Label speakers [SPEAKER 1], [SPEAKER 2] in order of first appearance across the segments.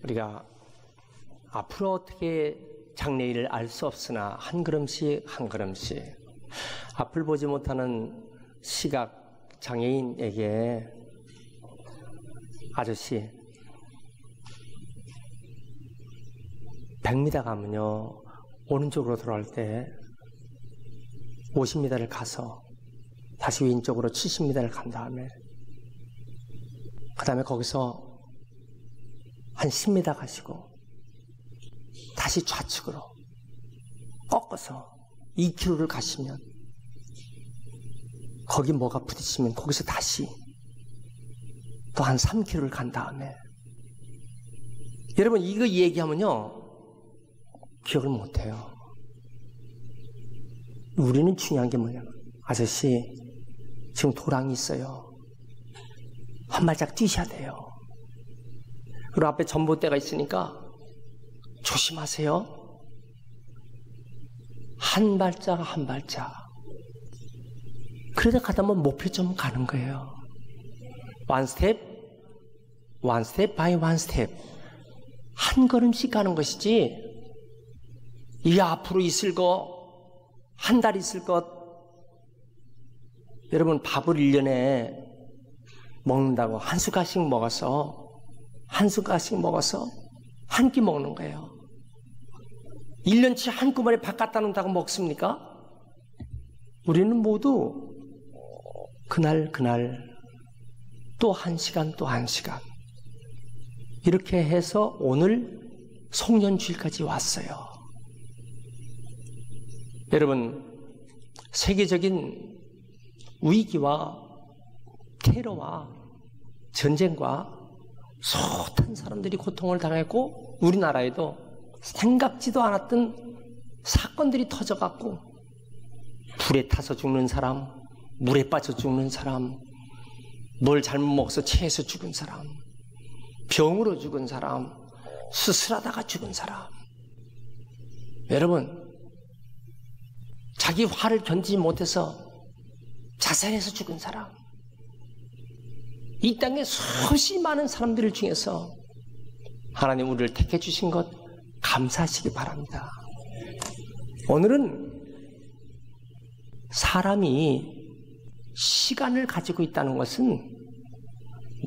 [SPEAKER 1] 우리가 앞으로 어떻게 장래일을 알 수 없으나 한 걸음씩 한 걸음씩 앞을 보지 못하는 시각 장애인에게 아저씨 100m 가면요 오른쪽으로 돌아올 때 50m를 가서 다시 왼쪽으로 70m를 간 다음에 그 다음에 거기서 한 10m 가시고 다시 좌측으로 꺾어서 2km를 가시면 거기 뭐가 부딪히면 거기서 다시 또 한 3km를 간 다음에 여러분 이거 얘기하면요 기억을 못해요. 우리는 중요한 게 뭐냐면 아저씨 지금 도랑이 있어요. 한 발짝 뛰셔야 돼요. 그리고 앞에 전봇대가 있으니까 조심하세요. 한 발짝 한 발짝. 그러다 가다 보면 목표점 가는 거예요. one step by one step. 한 걸음씩 가는 것이지 이 앞으로 있을 거 한 달 있을 것. 여러분 밥을 1년에 먹는다고 한 숟가락씩 먹어서 한 끼 먹는 거예요. 1년치 한꺼번에 밥 갖다 놓는다고 먹습니까? 우리는 모두 그날 또 한 시간 이렇게 해서 오늘 송년주일까지 왔어요. 여러분 세계적인 위기와 테러와 전쟁과 숱한 사람들이 고통을 당했고 우리나라에도 생각지도 않았던 사건들이 터져갖고 불에 타서 죽는 사람, 물에 빠져 죽는 사람, 뭘 잘못 먹어서 체해서 죽은 사람, 병으로 죽은 사람, 수술하다가 죽은 사람. 여러분 자기 화를 견디지 못해서 자살해서 죽은 사람, 이 땅에 수없이 많은 사람들 중에서 하나님 우리를 택해 주신 것 감사하시기 바랍니다. 오늘은 사람이 시간을 가지고 있다는 것은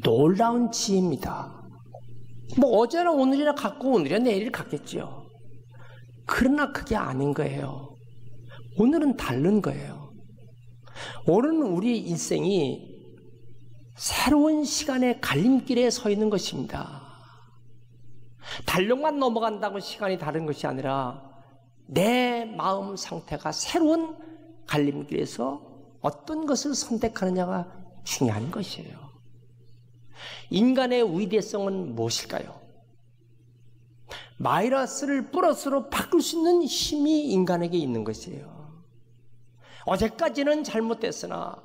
[SPEAKER 1] 놀라운 지혜입니다. 뭐 어제나 오늘이나 갖고 오늘이나 내일 갖겠지요. 그러나 그게 아닌 거예요. 오늘은 다른 거예요. 오늘은 우리 인생이 새로운 시간의 갈림길에 서 있는 것입니다. 달력만 넘어간다고 시간이 다른 것이 아니라 내 마음 상태가 새로운 갈림길에서 어떤 것을 선택하느냐가 중요한 것이에요. 인간의 위대성은 무엇일까요? 마이너스를 플러스로 바꿀 수 있는 힘이 인간에게 있는 것이에요. 어제까지는 잘못됐으나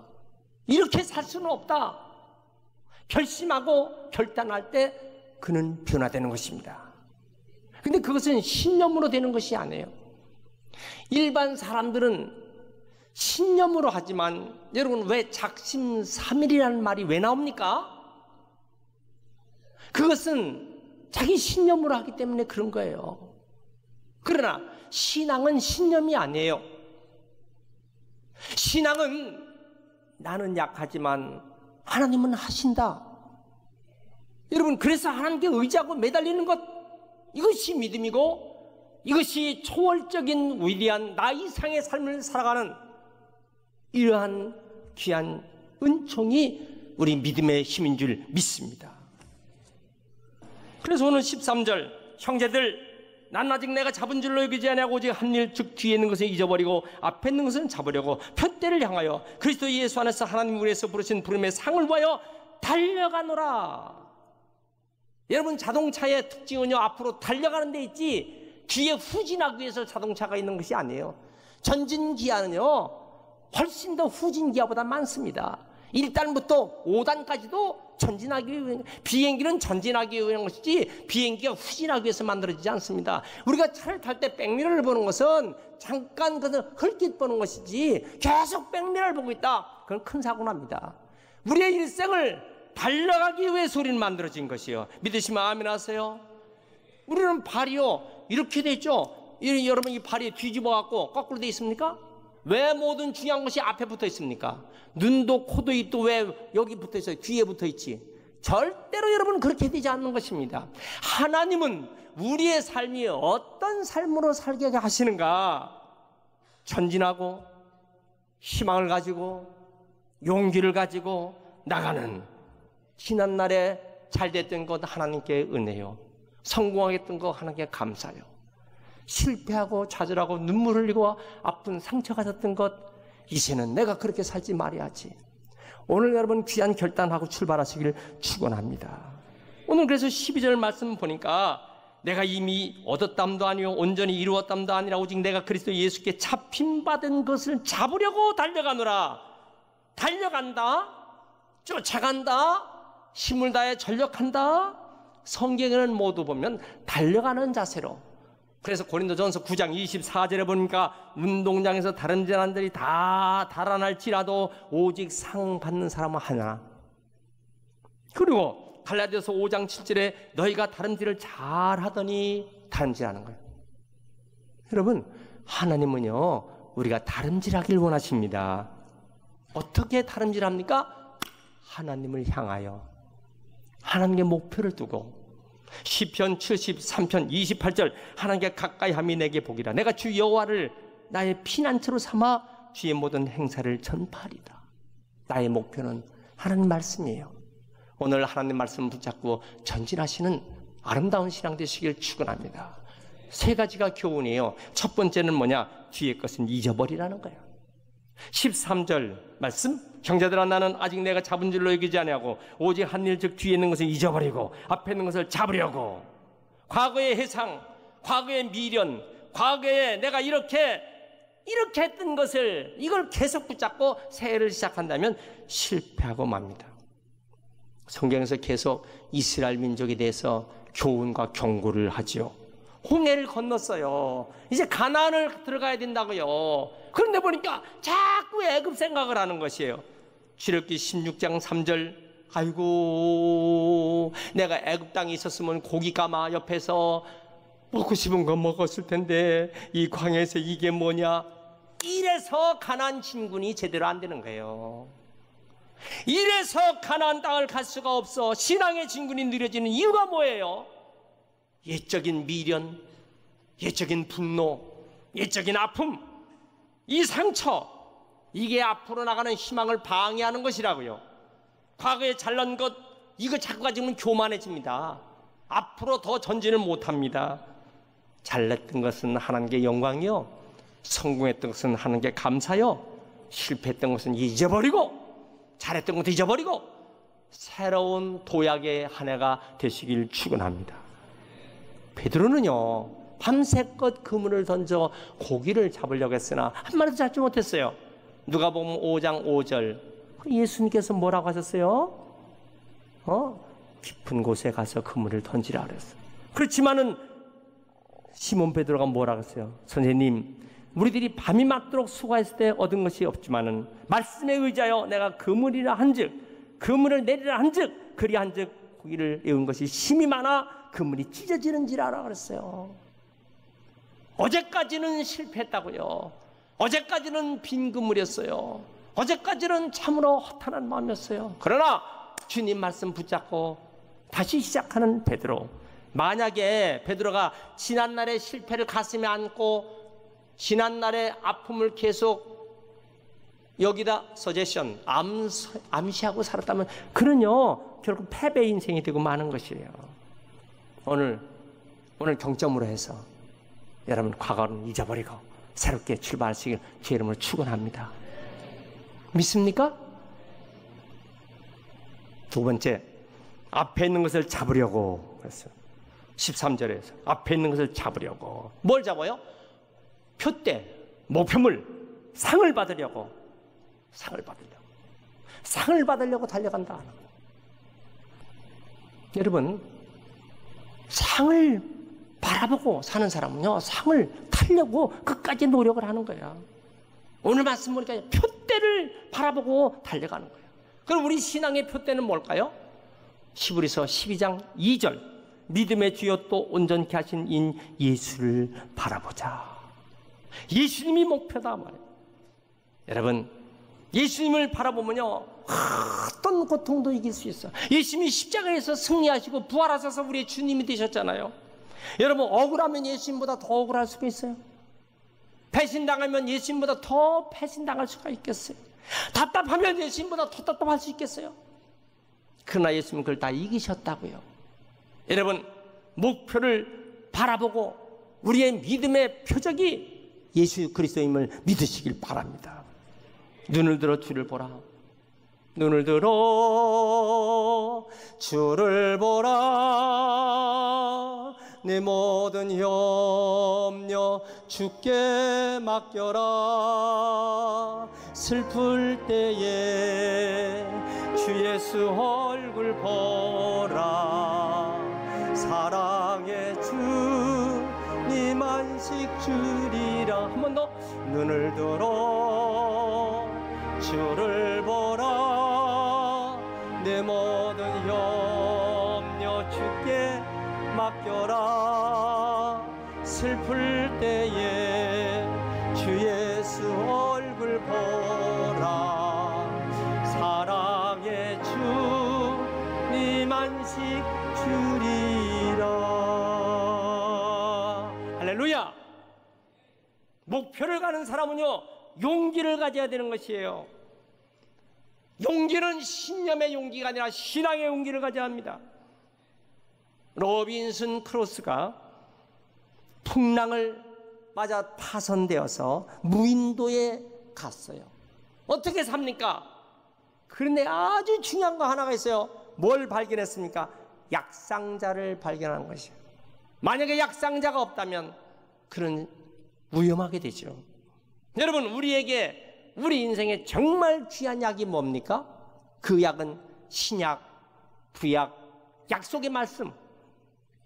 [SPEAKER 1] 이렇게 살 수는 없다. 결심하고 결단할 때 그는 변화되는 것입니다. 근데 그것은 신념으로 되는 것이 아니에요. 일반 사람들은 신념으로 하지만 여러분 왜 작심삼일이라는 말이 왜 나옵니까? 그것은 자기 신념으로 하기 때문에 그런 거예요. 그러나 신앙은 신념이 아니에요. 신앙은 나는 약하지만 하나님은 하신다. 여러분 그래서 하나님께 의지하고 매달리는 것, 이것이 믿음이고 이것이 초월적인 위대한 나 이상의 삶을 살아가는 이러한 귀한 은총이 우리 믿음의 힘인 줄 믿습니다. 그래서 오늘 13절 형제들 난 아직 내가 잡은 줄로 여기지 아니하고 오직 한 일 즉 뒤에 있는 것을 잊어버리고 앞에 있는 것은 잡으려고 표대를 향하여 그리스도 예수 안에서 하나님 우리에서 부르신 부름의 상을 위하여 달려가노라. 여러분 자동차의 특징은요 앞으로 달려가는 데 있지 뒤에 후진하기 위해서 자동차가 있는 것이 아니에요. 전진기아는요 훨씬 더 후진기아보다 많습니다. 1단부터 5단까지도 전진하기 위해, 비행기는 전진하기 위한 것이지 비행기가 후진하기 위해서 만들어지지 않습니다. 우리가 차를 탈 때 백미러를 보는 것은 잠깐 그것을 헐깃 보는 것이지 계속 백미러를 보고 있다. 그건 큰 사고 납니다. 우리의 일생을 달려가기 위해서 우리는 만들어진 것이요. 믿으시면 아멘 하세요. 우리는 발이요 이렇게 돼 있죠. 여러분 이 발이 뒤집어 갖고 거꾸로 돼 있습니까? 왜 모든 중요한 것이 앞에 붙어 있습니까? 눈도 코도 입도 왜 여기 붙어 있어요? 뒤에 붙어 있지. 절대로 여러분 그렇게 되지 않는 것입니다. 하나님은 우리의 삶이 어떤 삶으로 살게 하시는가? 전진하고 희망을 가지고 용기를 가지고 나가는, 지난날에 잘됐던 것 하나님께 은혜요, 성공하겠던 것 하나님께 감사요, 실패하고 좌절하고 눈물 흘리고 아픈 상처가 졌던 것 이제는 내가 그렇게 살지 말아야지. 오늘 여러분 귀한 결단하고 출발하시길 축원합니다. 오늘 그래서 12절 말씀 보니까 내가 이미 얻었담도 아니요 온전히 이루었담도 아니라 오직 내가 그리스도 예수께 잡힘받은 것을 잡으려고 달려가노라. 달려간다, 쫓아간다, 힘을 다해 전력한다. 성경에는 모두 보면 달려가는 자세로. 그래서 고린도전서 9장 24절에 보니까 운동장에서 다른 사람들이 다 달아날지라도 오직 상 받는 사람은 하나. 그리고 갈라디아서 5장 7절에 너희가 다름질을 잘하더니 다름질하는 거예요. 여러분, 하나님은요 우리가 다름질하길 원하십니다. 어떻게 다름질합니까? 하나님을 향하여, 하나님의 목표를 두고. 시편 73편 28절 하나님께 가까이 함이 내게 복이라. 내가 주 여호와를 나의 피난처로 삼아 주의 모든 행사를 전파하리다. 나의 목표는 하나님 말씀이에요. 오늘 하나님 말씀 붙잡고 전진하시는 아름다운 신앙 되시길 축원합니다. 세 가지가 교훈이에요. 첫 번째는 뭐냐? 뒤의 것은 잊어버리라는 거예요. 13절 말씀, 형제들아 나는 아직 내가 잡은 줄로 여기지 아니하고 오직 한 일 즉 뒤에 있는 것을 잊어버리고 앞에 있는 것을 잡으려고. 과거의 해상, 과거의 미련, 과거에 내가 이렇게 했던 것을 이걸 계속 붙잡고 새해를 시작한다면 실패하고 맙니다. 성경에서 계속 이스라엘 민족에 대해서 교훈과 경고를 하지요. 홍해를 건넜어요. 이제 가나안을 들어가야 된다고요. 그런데 보니까 자꾸 애굽 생각을 하는 것이에요. 출애굽기 16장 3절, 아이고 내가 애굽 땅에 있었으면 고기 까마 옆에서 먹고 싶은 거 먹었을 텐데 이 광야에서 이게 뭐냐. 이래서 가나안 진군이 제대로 안 되는 거예요. 이래서 가나안 땅을 갈 수가 없어. 신앙의 진군이 느려지는 이유가 뭐예요? 옛적인 미련, 옛적인 분노, 옛적인 아픔, 이 상처, 이게 앞으로 나가는 희망을 방해하는 것이라고요. 과거에 잘난 것 이거 자꾸 가지면 교만해집니다. 앞으로 더 전진을 못합니다. 잘났던 것은 하나님께 영광이요, 성공했던 것은 하나님께 감사요, 실패했던 것은 잊어버리고 잘했던 것도 잊어버리고 새로운 도약의 한 해가 되시길 축원합니다. 베드로는요 밤새껏 그물을 던져 고기를 잡으려고 했으나 한 마리도 잡지 못했어요. 누가복음 5장 5절 예수님께서 뭐라고 하셨어요? 깊은 곳에 가서 그물을 던지라 그랬어요. 그렇지만은 시몬 베드로가 뭐라고 했어요? 선생님, 우리들이 밤이 맞도록 수고했을 때 얻은 것이 없지만은 말씀에 의지하여 내가 그물이라 한즉, 그물을 내리라 한즉, 그리 한즉 고기를 애운 것이 힘이 많아 그물이 찢어지는지라 그랬어요. 어제까지는 실패했다고요. 어제까지는 빈 그물이었어요. 어제까지는 참으로 허탄한 마음이었어요. 그러나 주님 말씀 붙잡고 다시 시작하는 베드로. 만약에 베드로가 지난날의 실패를 가슴에 안고 지난날의 아픔을 계속 여기다 서제션 암시하고 살았다면 그는요 결국 패배 인생이 되고 마는 것이에요. 오늘 경점으로 해서 여러분 과거는 잊어버리고 새롭게 출발하시길 주의 이름으로 축원합니다. 믿습니까? 두 번째, 앞에 있는 것을 잡으려고 그랬어요. 13절에서 앞에 있는 것을 잡으려고. 뭘 잡아요? 표대, 목표물, 상을 받으려고 달려간다. 여러분, 상을 바라보고 사는 사람은요 상을 타려고 끝까지 노력을 하는 거야. 오늘 말씀 보니까 표대를 바라보고 달려가는 거예요. 그럼 우리 신앙의 표대는 뭘까요? 히브리서 12장 2절 믿음의 주여 또 온전케 하신 인 예수를 바라보자. 예수님이 목표다 말이에요. 여러분, 예수님을 바라보면요, 어떤 고통도 이길 수 있어요. 예수님이 십자가에서 승리하시고 부활하셔서 우리의 주님이 되셨잖아요. 여러분, 억울하면 예수님보다 더 억울할 수가 있어요? 배신당하면 예수님보다 더 배신당할 수가 있겠어요? 답답하면 예수님보다 더 답답할 수 있겠어요? 그러나 예수님은 그걸 다 이기셨다고요. 여러분, 목표를 바라보고 우리의 믿음의 표적이 예수 그리스도임을 믿으시길 바랍니다. 눈을 들어 주를 보라. 눈을 들어 주를 보라. 내 모든 염려 주께 맡겨라. 슬플 때에 주 예수 얼굴 보라. 사랑의 주님 안식 주리라. 한 번 더. 눈을 들어 주를 보라. 내 모든 염려 주께 맡겨라. 슬플 때에 주 예수 얼굴 보라. 사랑의 주님 안식 주리라. 할렐루야. 목표를 가는 사람은요, 용기를 가져야 되는 것이에요. 용기는 신념의 용기가 아니라 신앙의 용기를 가져야 합니다. 로빈슨 크루소가 풍랑을 맞아 파손되어서 무인도에 갔어요. 어떻게 삽니까? 그런데 아주 중요한 거 하나가 있어요. 뭘 발견했습니까? 약상자를 발견한 것이에요. 만약에 약상자가 없다면 그는 위험하게 되죠. 여러분, 우리에게 우리 인생에 정말 귀한 약이 뭡니까? 그 약은 신약, 구약, 약속의 말씀,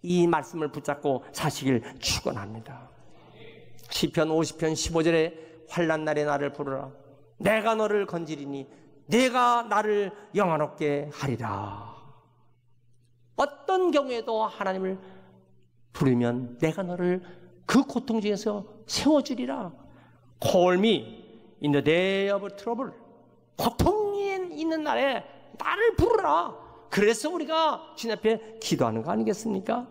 [SPEAKER 1] 이 말씀을 붙잡고 사시길 축원합니다. 시편 50편 15절에 환난 날에 나를 부르라. 내가 너를 건지리니 내가 나를 영화롭게 하리라. 어떤 경우에도 하나님을 부르면 내가 너를 그 고통 중에서 세워주리라. Call me in the day of trouble. 고통이 있는 날에 나를 부르라. 그래서 우리가 주님 앞에 기도하는 거 아니겠습니까?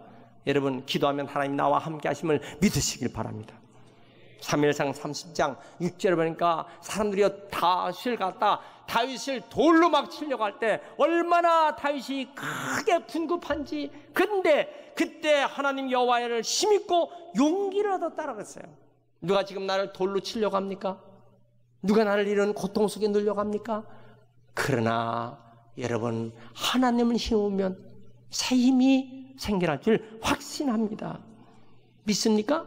[SPEAKER 1] 여러분, 기도하면 하나님 나와 함께 하심을 믿으시길 바랍니다. 사무엘상 30장 6절에 보니까 사람들이 다윗을 갖다 다윗을 돌로 막 치려고 할 때 얼마나 다윗이 크게 분급한지. 근데 그때 하나님 여호와를 힘입고 용기를 얻었다라고 했어요. 누가 지금 나를 돌로 치려고 합니까? 누가 나를 이런 고통 속에 넣으려고 합니까? 그러나 여러분, 하나님을 힘으면 새 힘이 생겨날 줄 확신합니다. 믿습니까?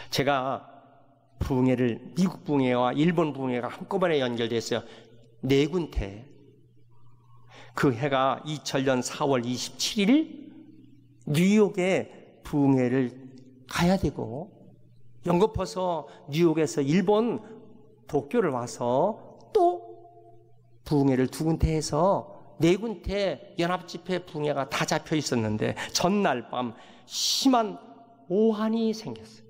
[SPEAKER 1] 제가 부흥회를, 미국 부흥회와 일본 부흥회가 한꺼번에 연결됐어요. 네 군데. 그 해가 2000년 4월 27일 뉴욕에 부흥회를 가야 되고, 연거퍼서 뉴욕에서 일본 도쿄를 와서 또 부흥회를 두 군데 해서 네 군데 연합집회 부흥회가 다 잡혀 있었는데 전날 밤 심한 오한이 생겼어요.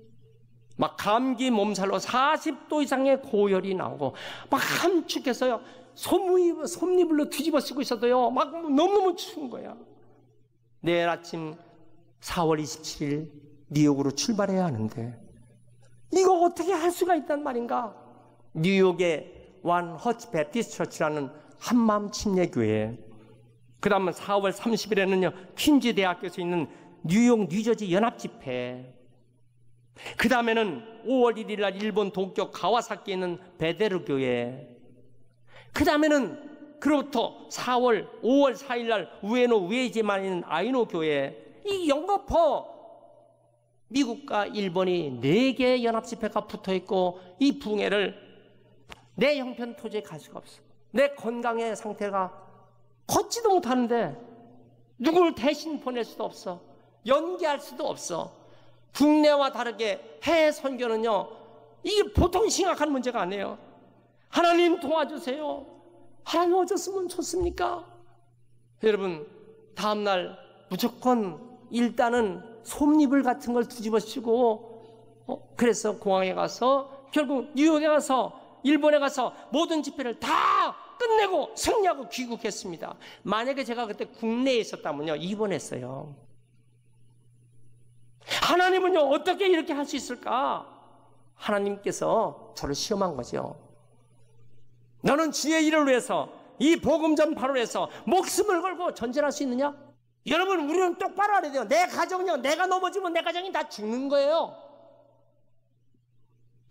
[SPEAKER 1] 막 감기 몸살로 40도 이상의 고열이 나오고 막 함축해서요, 솜니불로 뒤집어 쓰고 있어도요 막 너무너무 추운 거야. 내일 아침 4월 27일 뉴욕으로 출발해야 하는데 이거 어떻게 할 수가 있단 말인가? 뉴욕의 원 허치 베티스트 처치라는 한마음 침례교회, 그 다음은 4월 30일에는요 퀸즈 대학교에서 있는 뉴욕 뉴저지 연합집회, 그 다음에는 5월 1일 날 일본 도쿄 가와사키에 있는 베데르 교회, 그 다음에는 그로부터 5월 4일 날 우에노 우에지만 있는 아이노 교회. 이 연거퍼 미국과 일본이 4개의 연합집회가 붙어있고, 이 부흥회를 내 형편 토지에 갈 수가 없어. 내 건강의 상태가 걷지도 못하는데 누구를 대신 보낼 수도 없어. 연기할 수도 없어. 국내와 다르게 해외 선교는요, 이게 보통 심각한 문제가 아니에요. 하나님 도와주세요. 하나님 어쩌으면 좋습니까? 여러분, 다음날 무조건 일단은 솜니불 같은 걸 뒤집어 쓰고 그래서 공항에 가서 결국 뉴욕에 가서 일본에 가서 모든 집회를 다 끝내고 승리하고 귀국했습니다. 만약에 제가 그때 국내에 있었다면요, 입원했어요. 하나님은요, 어떻게 이렇게 할 수 있을까? 하나님께서 저를 시험한 거죠. 너는 주의 일을 위해서, 이 복음 전파를 위해서 목숨을 걸고 전쟁할 수 있느냐? 여러분, 우리는 똑바로 알아야 돼요. 내 가정요, 내가 넘어지면 내 가정이 다 죽는 거예요.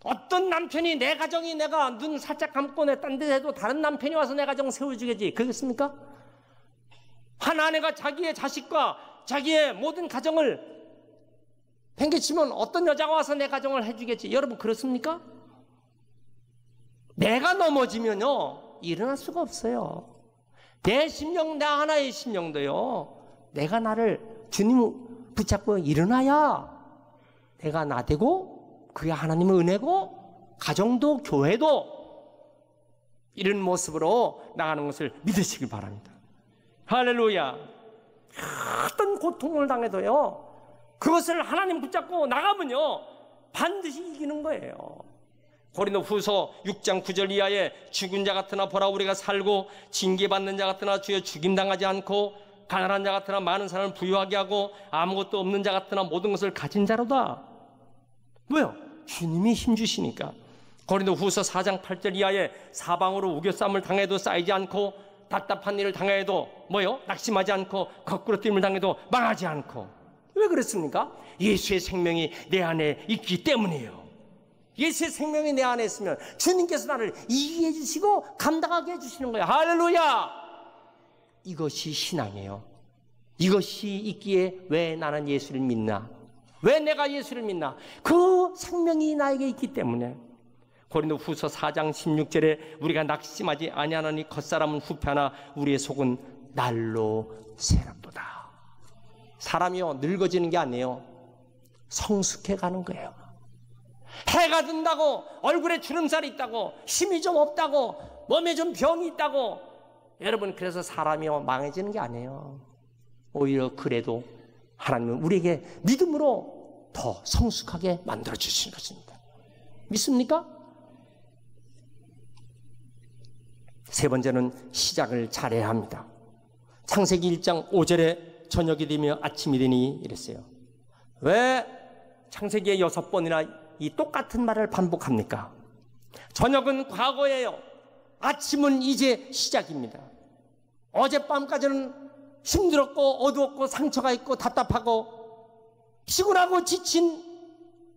[SPEAKER 1] 어떤 남편이 내 가정이, 내가 눈 살짝 감고 내 딴 데 해도 다른 남편이 와서 내 가정 세워주겠지, 그렇습니까? 한 아내가 자기의 자식과 자기의 모든 가정을 팽개치면 어떤 여자가 와서 내 가정을 해주겠지. 여러분, 그렇습니까? 내가 넘어지면요, 일어날 수가 없어요. 내 심령, 나 하나의 심령도요, 내가 나를 주님 붙잡고 일어나야 내가 나되고, 그게 하나님의 은혜고, 가정도 교회도 이런 모습으로 나가는 것을 믿으시길 바랍니다. 할렐루야. 어떤 고통을 당해도요, 그것을 하나님 붙잡고 나가면요, 반드시 이기는 거예요. 고린도후서 6장 9절 이하에 죽은 자 같으나 보라 우리가 살고, 징계받는 자 같으나 주여 죽임당하지 않고, 가난한 자 같으나 많은 사람을 부유하게 하고, 아무것도 없는 자 같으나 모든 것을 가진 자로다. 왜요? 주님이 힘주시니까. 고린도후서 4장 8절 이하에 사방으로 우겨쌈을 당해도 쌓이지 않고, 답답한 일을 당해도 뭐요? 낙심하지 않고, 거꾸로 뛸을 당해도 망하지 않고. 왜 그랬습니까? 예수의 생명이 내 안에 있기 때문이에요. 예수의 생명이 내 안에 있으면 주님께서 나를 이기게 해주시고 감당하게 해주시는 거예요. 할렐루야! 이것이 신앙이에요. 이것이 있기에 왜 나는 예수를 믿나? 왜 내가 예수를 믿나? 그 생명이 나에게 있기 때문에. 고린도후서 4장 16절에 우리가 낙심하지 아니하노니 겉사람은 후패하나 우리의 속은 날로 새롭도다. 사람이요, 늙어지는 게 아니에요. 성숙해 가는 거예요. 해가 든다고, 얼굴에 주름살이 있다고, 힘이 좀 없다고, 몸에 좀 병이 있다고, 여러분, 그래서 사람이요, 망해지는 게 아니에요. 오히려 그래도 하나님은 우리에게 믿음으로 더 성숙하게 만들어주시는 것입니다. 믿습니까? 세 번째는 시작을 잘해야 합니다. 창세기 1장 5절에 저녁이 되며 아침이 되니 이랬어요. 왜 창세기에 6번이나 이 똑같은 말을 반복합니까? 저녁은 과거예요. 아침은 이제 시작입니다. 어젯밤까지는 힘들었고 어두웠고 상처가 있고 답답하고 피곤하고 지친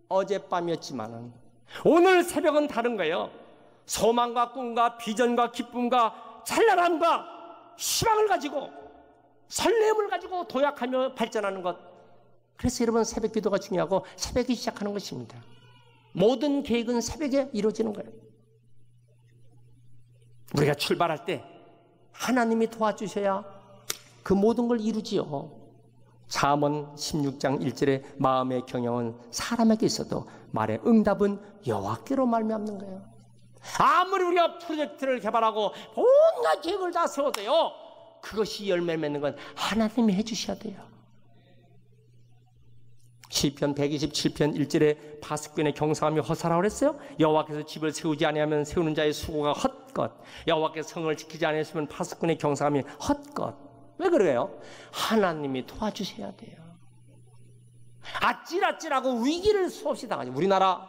[SPEAKER 1] 어젯밤이었지만 오늘 새벽은 다른 거예요. 소망과 꿈과 비전과 기쁨과 찬란함과 희망을 가지고 설렘을 가지고 도약하며 발전하는 것. 그래서 여러분, 새벽 기도가 중요하고 새벽에 시작하는 것입니다. 모든 계획은 새벽에 이루어지는 거예요. 우리가 출발할 때 하나님이 도와주셔야 그 모든 걸 이루지요. 잠언 16장 1절에 마음의 경영은 사람에게 있어도 말의 응답은 여호와께로 말미암는 거예요. 아무리 우리가 프로젝트를 개발하고 온갖 계획을 다 세워도요, 그것이 열매 맺는 건 하나님이 해주셔야 돼요. 시편 127편 1절에 바스꾼의 경성함이 허사라고 그랬어요. 여호와께서 집을 세우지 아니하면 세우는 자의 수고가 헛것, 여호와께서 성을 지키지 아니하시면 바스꾼의 경성함이 헛것. 왜 그래요? 하나님이 도와주셔야 돼요. 아찔아찔하고 위기를 수없이 당하죠. 우리나라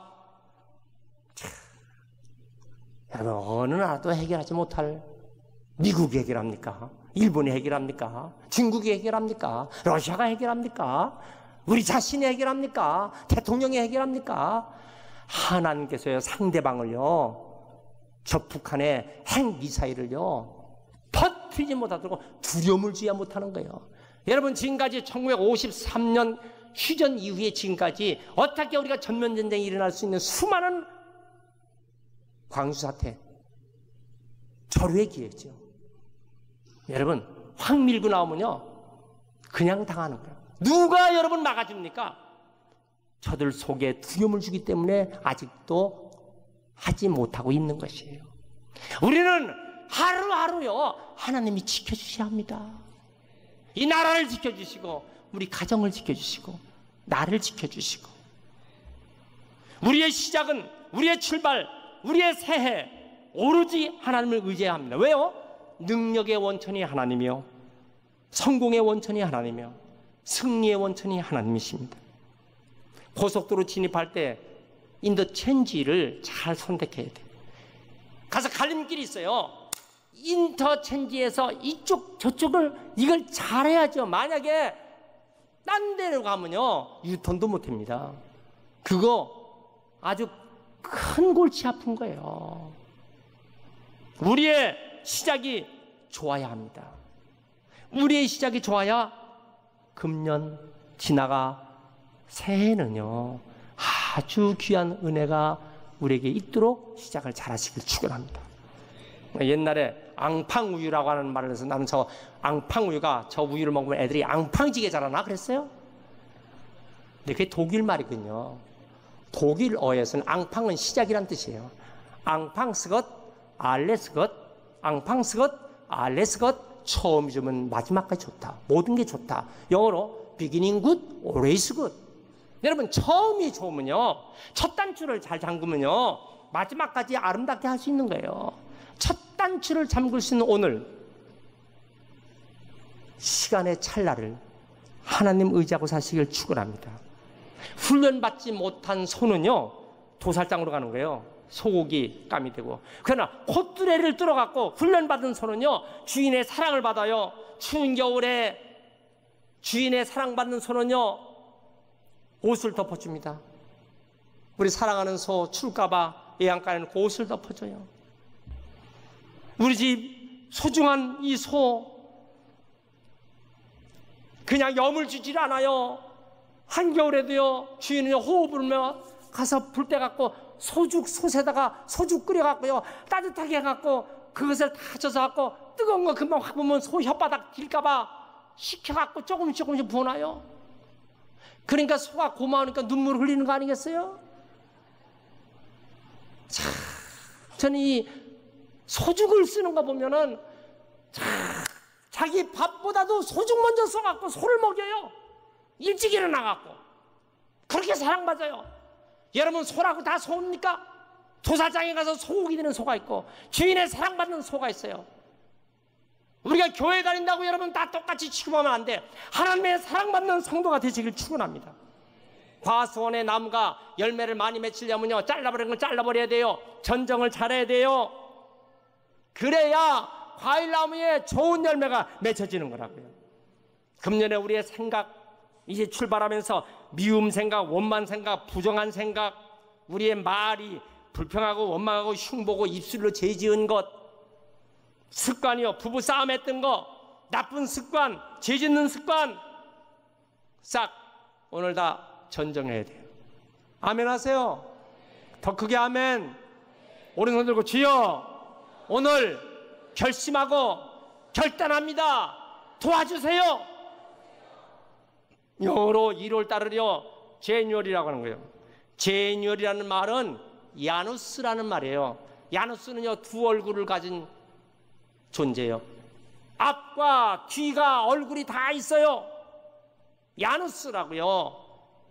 [SPEAKER 1] 여러분, 어느 나라도 해결하지 못할, 미국이 해결합니까? 일본이 해결합니까? 중국이 해결합니까? 러시아가 해결합니까? 우리 자신이 해결합니까? 대통령이 해결합니까? 하나님께서요, 상대방을요, 저 북한의 핵미사일을요 퍼뜨리지 못하도록 두려움을 주지 못하는 거예요. 여러분, 지금까지 1953년 휴전 이후에 지금까지 어떻게 우리가 전면전쟁이 일어날 수 있는 수많은 광주사태, 절호의 기회죠. 여러분, 확 밀고 나오면요 그냥 당하는 거예요. 누가 여러분 막아줍니까? 저들 속에 두려움을 주기 때문에 아직도 하지 못하고 있는 것이에요. 우리는 하루하루요 하나님이 지켜주셔야 합니다. 이 나라를 지켜주시고 우리 가정을 지켜주시고 나를 지켜주시고 우리의 시작은 우리의 출발 우리의 새해 오로지 하나님을 의지해야 합니다. 왜요? 능력의 원천이 하나님이요 성공의 원천이 하나님이요 승리의 원천이 하나님이십니다. 고속도로 진입할 때 인터체인지를 잘 선택해야 돼요. 가서 갈림길이 있어요. 인터체인지에서 이쪽 저쪽을 이걸 잘해야죠. 만약에 딴 데로 가면요 유턴도 못합니다. 그거 아주 큰 골치 아픈 거예요. 우리의 시작이 좋아야 합니다. 우리의 시작이 좋아야 금년 지나가 새해는요 아주 귀한 은혜가 우리에게 있도록 시작을 잘하시길 축원합니다. 옛날에 앙팡우유라고 하는 말을 해서 나는 저 앙팡우유가 저 우유를 먹으면 애들이 앙팡지게 자라나 그랬어요. 근데 그게 독일 말이거든요. 독일어에서는 앙팡은 시작이란 뜻이에요. 앙팡스것 알레스것 앙팡스것 알레스것 처음이 좋으면 마지막까지 좋다. 모든 게 좋다. 영어로 beginning good, always good. 여러분 처음이 좋으면요 첫 단추를 잘 잠그면요 마지막까지 아름답게 할 수 있는 거예요. 첫 단추를 잠글 수 있는 오늘 시간의 찰나를 하나님 의지하고 사시길 축원합니다. 훈련받지 못한 소는요 도살장으로 가는 거예요. 소고기 감이 되고. 그러나 콧뚜레를 뚫어갖고 훈련받은 소는요 주인의 사랑을 받아요. 추운 겨울에 주인의 사랑받는 소는요 옷을 덮어줍니다. 우리 사랑하는 소 추울까봐 애양간에는 그 옷을 덮어줘요. 우리 집 소중한 이 소 그냥 염을 주질 않아요. 한겨울에도요 주인은요 호흡 불며 가서 불 때 갖고 소죽 솥에다가 소죽 끓여갖고요 따뜻하게 해갖고 그것을 다 젖어 갖고 뜨거운 거 금방 확 보면 소 혓바닥 딜까봐 식혀갖고 조금씩 부어놔요. 그러니까 소가 고마우니까 눈물 흘리는 거 아니겠어요? 자, 저는 이 소죽을 쓰는 거 보면은 자기 밥보다도 소죽 먼저 써갖고 소를 먹여요. 일찍 일어나갖고 그렇게 사랑받아요. 여러분 소라고 다 소입니까? 도살장에 가서 소고기 되는 소가 있고 주인의 사랑받는 소가 있어요. 우리가 교회 다닌다고 여러분 다 똑같이 취급하면 안 돼. 하나님의 사랑받는 성도가 되시길 축원합니다. 과수원의 나무가 열매를 많이 맺히려면요 잘라버리는 걸 잘라버려야 돼요. 전정을 잘해야 돼요. 그래야 과일나무에 좋은 열매가 맺혀지는 거라고요. 금년에 우리의 생각 이제 출발하면서 미움 생각, 원만 생각, 부정한 생각, 우리의 말이 불평하고 원망하고 흉보고 입술로 죄지은 것, 습관이요 부부싸움 했던 거, 나쁜 습관, 죄짓는 습관 싹 오늘 다 전정해야 돼요. 아멘 하세요. 더 크게 아멘. 오른손 들고 주여 오늘 결심하고 결단합니다. 도와주세요. 영어로 1월달을요 제뉴얼이라고 하는 거예요. 제뉴얼이라는 말은 야누스라는 말이에요. 야누스는요 두 얼굴을 가진 존재예요. 앞과 뒤가 얼굴이 다 있어요. 야누스라고요.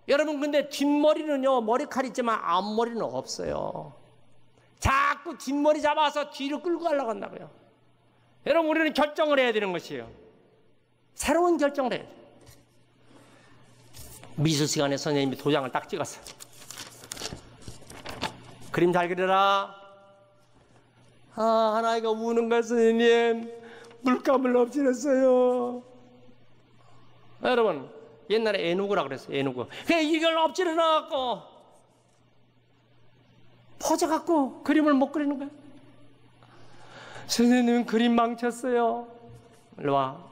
[SPEAKER 1] 여러분 근데 뒷머리는요 머리칼이 있지만 앞머리는 없어요. 자꾸 뒷머리 잡아서 뒤로 끌고 가려고 한다고요. 여러분 우리는 결정을 해야 되는 것이에요. 새로운 결정을 해야 돼요. 미술 시간에 선생님이 도장을 딱 찍었어요. 그림 잘 그려라. 하나이가 우는 거야 선생님. 물감을 엎질렀어요. 여러분 옛날에 애누구라 그랬어요. 애누구. 그냥 이걸 엎질러 놔갖고 퍼져갖고 그림을 못 그리는 거야. 선생님은 그림 망쳤어요. 일로 와.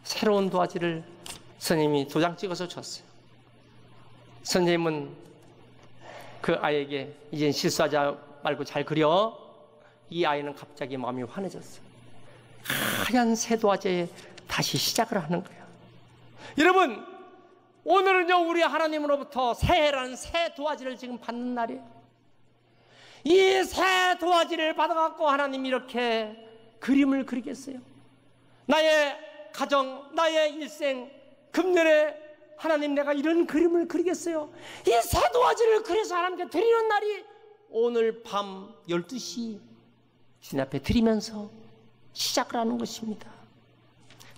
[SPEAKER 1] 새로운 도화지를 선생님이 도장 찍어서 줬어요. 선생님은 그 아이에게 이젠 실수하지 말고 잘 그려. 이 아이는 갑자기 마음이 환해졌어요. 하얀 새 도화지에 다시 시작을 하는 거예요. 여러분 오늘은요 우리 하나님으로부터 새해라는 새 도화지를 지금 받는 날이에요. 이 새 도화지를 받아갖고 하나님이 이렇게 그림을 그리겠어요. 나의 가정, 나의 일생, 금년에 하나님 내가 이런 그림을 그리겠어요. 이 새 도화지를 그려서 하나님께 드리는 날이 오늘 밤 12시 주님 앞에 드리면서 시작을 하는 것입니다.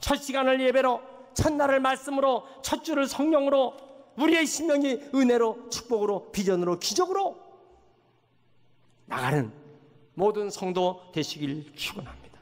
[SPEAKER 1] 첫 시간을 예배로, 첫날을 말씀으로, 첫 주를 성령으로, 우리의 심령이 은혜로, 축복으로, 비전으로, 기적으로 나가는 모든 성도 되시길 축원합니다.